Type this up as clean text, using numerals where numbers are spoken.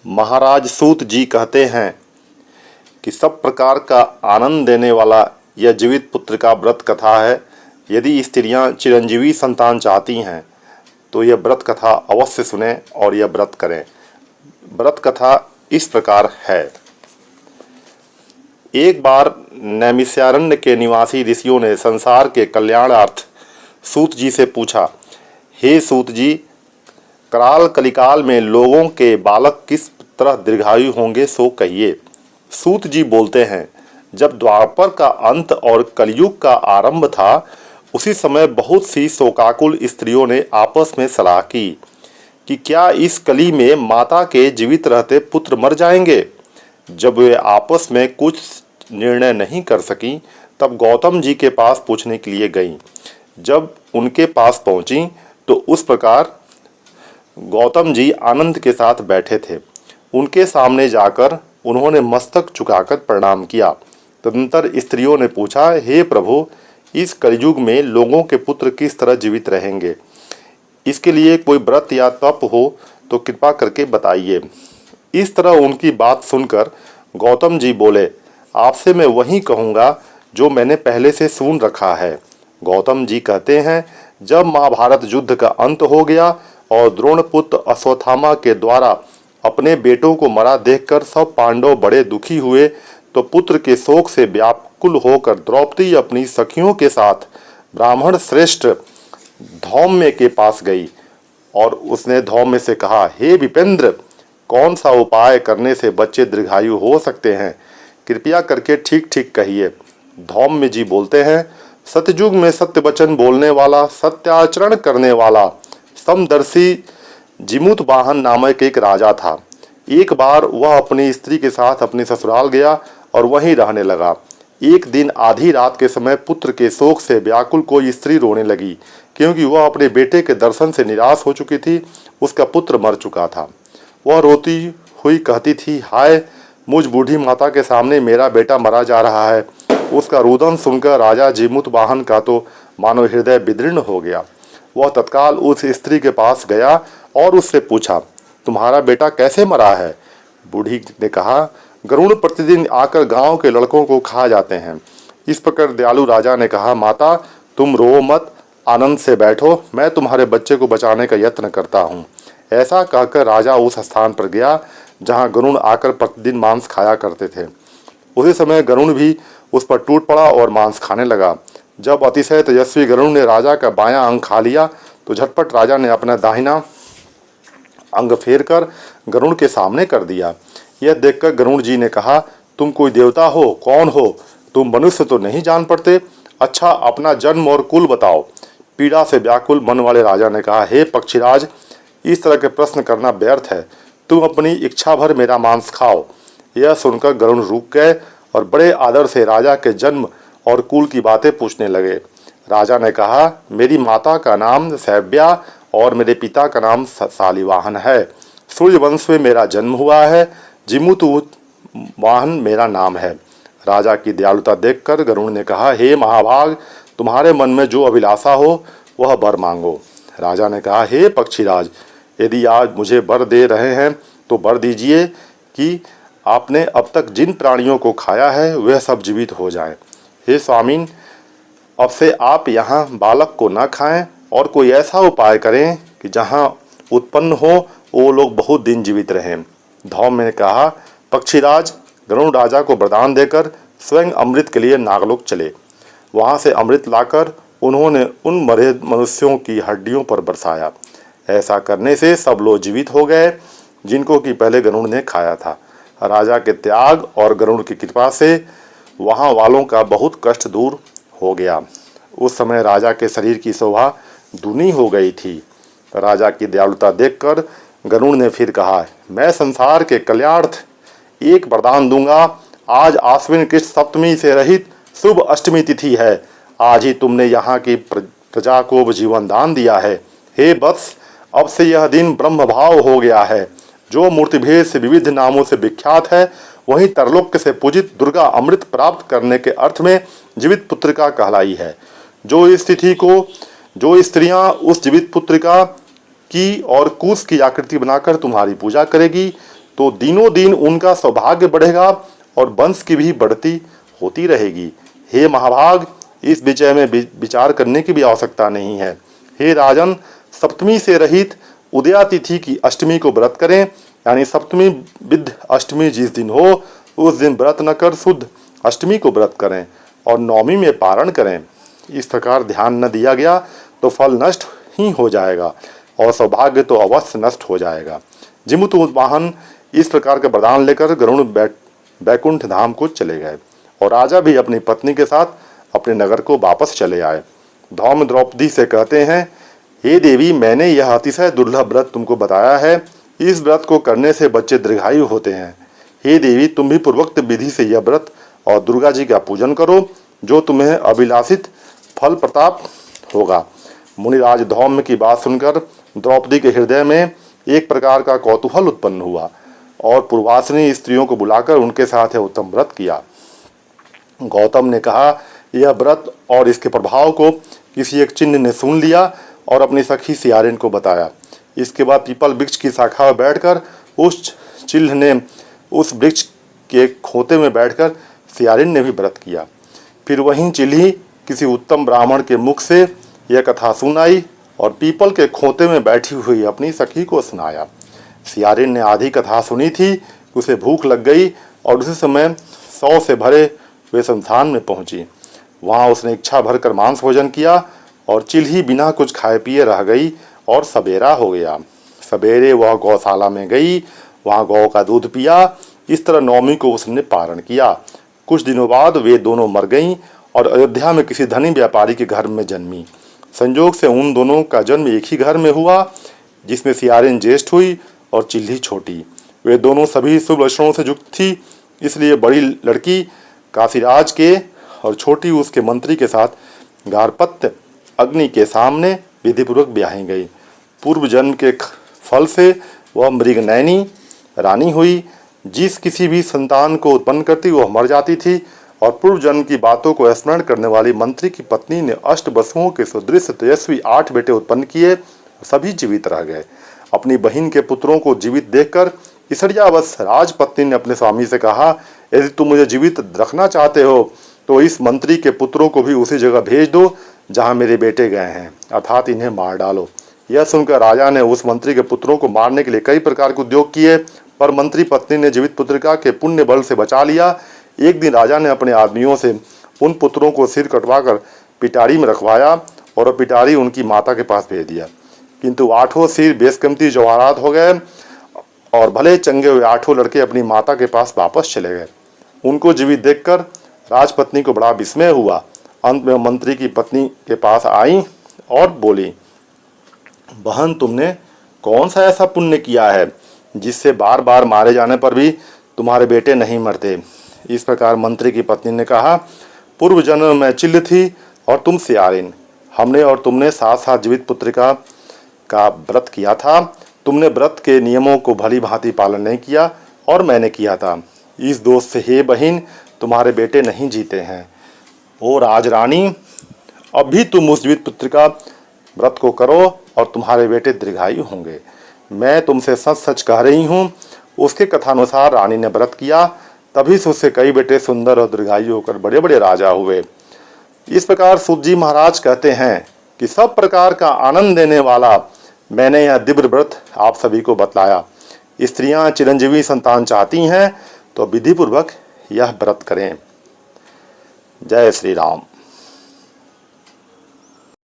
महाराज सूत जी कहते हैं कि सब प्रकार का आनंद देने वाला यह जीवित पुत्र का व्रत कथा है। यदि स्त्रियां चिरंजीवी संतान चाहती हैं तो यह व्रत कथा अवश्य सुने और यह व्रत करें। व्रत कथा इस प्रकार है। एक बार नैमिषारण्य के निवासी ऋषियों ने संसार के कल्याणार्थ सूत जी से पूछा, हे सूत जी, कराल कलिकाल में लोगों के बालक किस तरह दीर्घायु होंगे सो कहिए। सूत जी बोलते हैं, जब द्वापर का अंत और कलयुग का आरंभ था, उसी समय बहुत सी शोकाकुल स्त्रियों ने आपस में सलाह की कि क्या इस कली में माता के जीवित रहते पुत्र मर जाएंगे। जब वे आपस में कुछ निर्णय नहीं कर सकी, तब गौतम जी के पास पूछने के लिए गईं। जब उनके पास पहुंची तो उस प्रकार गौतम जी आनंद के साथ बैठे थे। उनके सामने जाकर उन्होंने मस्तक झुकाकर प्रणाम किया। तदनंतर स्त्रियों ने पूछा, हे प्रभु, इस कलयुग में लोगों के पुत्र किस तरह जीवित रहेंगे। इसके लिए कोई व्रत या तप हो तो कृपा करके बताइए। इस तरह उनकी बात सुनकर गौतम जी बोले, आपसे मैं वही कहूँगा जो मैंने पहले से सुन रखा है। गौतम जी कहते हैं, जब महाभारत युद्ध का अंत हो गया और द्रोणपुत्र अश्वत्थामा के द्वारा अपने बेटों को मरा देखकर सब पांडव बड़े दुखी हुए, तो पुत्र के शोक से व्याकुल होकर द्रौपदी अपनी सखियों के साथ ब्राह्मण श्रेष्ठ धौम्य के पास गई और उसने धौम्य से कहा, हे विपेंद्र, कौन सा उपाय करने से बच्चे दीर्घायु हो सकते हैं, कृपया करके ठीक ठीक कहिए। धौम्य जी बोलते हैं, सतयुग में सत्य वचन बोलने वाला, सत्याचरण करने वाला समदर्शी जिमुत वाहन नामक एक राजा था। एक बार वह अपनी स्त्री के साथ अपने ससुराल गया और वहीं रहने लगा। एक दिन आधी रात के समय पुत्र के शोक से व्याकुल कोई स्त्री रोने लगी, क्योंकि वह अपने बेटे के दर्शन से निराश हो चुकी थी। उसका पुत्र मर चुका था। वह रोती हुई कहती थी, हाय, मुझ बूढ़ी माता के सामने मेरा बेटा मरा जा रहा है। उसका रुदन सुनकर राजा जिमुत वाहन का तो मानव हृदय विदीर्ण हो गया। वह तत्काल उस स्त्री के पास गया और उससे पूछा, तुम्हारा बेटा कैसे मरा है। बूढ़ी ने कहा, गरुड़ प्रतिदिन आकर गांव के लड़कों को खा जाते हैं। इस प्रकार दयालु राजा ने कहा, माता, तुम रो मत, आनंद से बैठो, मैं तुम्हारे बच्चे को बचाने का यत्न करता हूँ। ऐसा कहकर राजा उस स्थान पर गया जहाँ गरुड़ आकर प्रतिदिन मांस खाया करते थे। उसी समय गरुड़ भी उस पर टूट पड़ा और मांस खाने लगा। जब अतिशय तेजस्वी गरुड़ ने राजा का बायां अंग खा लिया, तो झटपट राजा ने अपना दाहिना अंग फेर कर गरुड़ के सामने कर दिया। यह देखकर गरुड़ जी ने कहा, तुम कोई देवता हो, कौन हो, तुम मनुष्य तो नहीं जान पड़ते। अच्छा, अपना जन्म और कुल बताओ। पीड़ा से व्याकुल मन वाले राजा ने कहा, हे पक्षीराज, इस तरह के प्रश्न करना व्यर्थ है। तुम अपनी इच्छा भर मेरा मांस खाओ। यह सुनकर गरुड़ रुक गए और बड़े आदर से राजा के जन्म और कुल की बातें पूछने लगे। राजा ने कहा, मेरी माता का नाम सैव्या और मेरे पिता का नाम शालिवाहन है। सूर्य वंश में मेरा जन्म हुआ है। जिमुत वाहन मेरा नाम है। राजा की दयालुता देखकर गरुड़ ने कहा, हे महाभाग, तुम्हारे मन में जो अभिलाषा हो वह वर मांगो। राजा ने कहा, हे पक्षीराज, यदि आज मुझे वर दे रहे हैं तो वर दीजिए कि आपने अब तक जिन प्राणियों को खाया है वह सब जीवित हो जाएं। हे स्वामीन, अब से आप यहाँ बालक को न खाएं और कोई ऐसा उपाय करें कि जहाँ उत्पन्न हो वो लोग बहुत दिन जीवित रहें। धौम्य ने कहा, पक्षीराज, गरुड़ राजा को वरदान देकर स्वयं अमृत के लिए नागलोक चले। वहाँ से अमृत लाकर उन्होंने उन मरे मनुष्यों की हड्डियों पर बरसाया। ऐसा करने से सब लोग जीवित हो गए जिनको कि पहले गरुड़ ने खाया था। राजा के त्याग और गरुड़ की कृपा से वहाँ वालों का बहुत कष्ट दूर हो गया। उस समय राजा के शरीर की शोभा दूनी हो गई थी। राजा की दयालुता देखकर गरुड़ ने फिर कहा, मैं संसार के कल्याणार्थ एक वरदान दूंगा। आज आश्विन कृष्ण सप्तमी से रहित शुभ अष्टमी तिथि है। आज ही तुमने यहाँ की प्रजा को जीवन दान दिया है। हे वत्स, अब से यह दिन ब्रह्म भाव हो गया है। जो मूर्तिभेद से विविध नामों से विख्यात है, वही तरलोक से पूजित दुर्गा अमृत प्राप्त करने के अर्थ में जीवित पुत्रिका कहलाई है। जो इस तिथि को जो स्त्रियां उस जीवित पुत्रिका की और कुश की आकृति बनाकर तुम्हारी पूजा करेगी, तो दिनों दिन उनका सौभाग्य बढ़ेगा और वंश की भी बढ़ती होती रहेगी। हे महाभाग, इस विषय में विचार करने की भी आवश्यकता नहीं है। हे राजन, सप्तमी से रहित उदया तिथि की अष्टमी को व्रत करें, यानी सप्तमी विद अष्टमी जिस दिन हो उस दिन व्रत न कर शुद्ध अष्टमी को व्रत करें और नवमी में पारण करें। इस प्रकार ध्यान न दिया गया तो फल नष्ट ही हो जाएगा और सौभाग्य तो अवश्य नष्ट हो जाएगा। जिमुतु वाहन इस प्रकार का वरदान लेकर गरुड़ बैकुंठ धाम को चले गए और राजा भी अपनी पत्नी के साथ अपने नगर को वापस चले आए। धौम द्रौपदी से कहते हैं, हे देवी, मैंने यह अतिशय दुर्लभ व्रत तुमको बताया है। इस व्रत को करने से बच्चे दीर्घायु होते हैं। हे देवी, तुम भी पूर्वोक्त विधि से यह व्रत और दुर्गा जी का पूजन करो, जो तुम्हें अभिलाषित फल प्रताप होगा। मुनिराज धौम्य की बात सुनकर द्रौपदी के हृदय में एक प्रकार का कौतूहल उत्पन्न हुआ और पूर्वासिनी स्त्रियों को बुलाकर उनके साथ यह उत्तम व्रत किया। गौतम ने कहा, यह व्रत और इसके प्रभाव को किसी एक चिन्ह ने सुन लिया और अपनी सखी सियारिन को बताया। इसके बाद पीपल वृक्ष की शाखा में बैठकर उस चिल्ह ने उस वृक्ष के खोते में बैठकर सियारिन ने भी व्रत किया। फिर वहीं चिल्ही किसी उत्तम ब्राह्मण के मुख से यह कथा सुनाई और पीपल के खोते में बैठी हुई अपनी सखी को सुनाया। सियारिन ने आधी कथा सुनी थी, उसे भूख लग गई और उसी समय 100 से भरे वे शमशान में पहुंची। वहां उसने इच्छा भरकर मांस भोजन किया और चिल्ही बिना कुछ खाए पिए रह गई और सवेरा हो गया। सवेरे वह गौशाला में गई, वहां गौ का दूध पिया। इस तरह नवमी को उसने पारण किया। कुछ दिनों बाद वे दोनों मर गईं और अयोध्या में किसी धनी व्यापारी के घर में जन्मी। संयोग से उन दोनों का जन्म एक ही घर में हुआ, जिसमें सियारिन ज्येष्ठ हुई और चिल्ही छोटी। वे दोनों सभी शुभ लक्षणों से युक्त थी, इसलिए बड़ी लड़की काशीराज के और छोटी उसके मंत्री के साथ गारपत्य अग्नि के सामने विधिपूर्वक ब्याही गई। पूर्व जन्म के फल से वह मृगनयनी रानी हुई। जिस किसी भी संतान को उत्पन्न करती वह मर जाती थी और पूर्व जन्म की बातों को स्मरण करने वाली मंत्री की पत्नी ने अष्ट वसुओं के सुदृश्य तेजस्वी 8 बेटे उत्पन्न किए, सभी जीवित रह गए। अपनी बहन के पुत्रों को जीवित देखकर ईसरियावश राजपत्नी ने अपने स्वामी से कहा, यदि तुम मुझे जीवित रखना चाहते हो तो इस मंत्री के पुत्रों को भी उसी जगह भेज दो जहाँ मेरे बेटे गए हैं, अर्थात इन्हें मार डालो। यह सुनकर राजा ने उस मंत्री के पुत्रों को मारने के लिए कई प्रकार के उद्योग किए, पर मंत्री पत्नी ने जीवित पुत्रिका के पुण्य बल से बचा लिया। एक दिन राजा ने अपने आदमियों से उन पुत्रों को सिर कटवाकर पिटारी में रखवाया और पिटारी उनकी माता के पास भेज दिया, किंतु 8 सिर बेशकीमती जवाहरात हो गए और भले चंगे हुए 8 लड़के अपनी माता के पास वापस चले गए। उनको जीवित देखकर राजपत्नी को बड़ा विस्मय हुआ। अंत में मंत्री की पत्नी के पास आई और बोली, बहन, तुमने कौन सा ऐसा पुण्य किया है जिससे बार बार मारे जाने पर भी तुम्हारे बेटे नहीं मरते। इस प्रकार मंत्री की पत्नी ने कहा, पूर्व जन्म में चिल्ह थी और तुम सियारिन। हमने और तुमने साथ साथ जीवित पुत्रिका का व्रत किया था। तुमने व्रत के नियमों को भली भांति पालन नहीं किया और मैंने किया था। इस दोष से हे बहन, तुम्हारे बेटे नहीं जीते हैं। ओ राजरानी, अब भी तुम उस जीवित पुत्रिका व्रत को करो और तुम्हारे बेटे दीर्घायु होंगे। मैं तुमसे सच सच कह रही हूँ। उसके कथानुसार रानी ने व्रत किया, तभी से उससे कई बेटे सुंदर और दीर्घायु होकर बड़े बड़े राजा हुए। इस प्रकार सूत जी महाराज कहते हैं कि सब प्रकार का आनंद देने वाला मैंने यह दिव्य व्रत आप सभी को बतलाया। स्त्रियां चिरंजीवी संतान चाहती हैं तो विधिपूर्वक यह व्रत करें। जय श्री राम।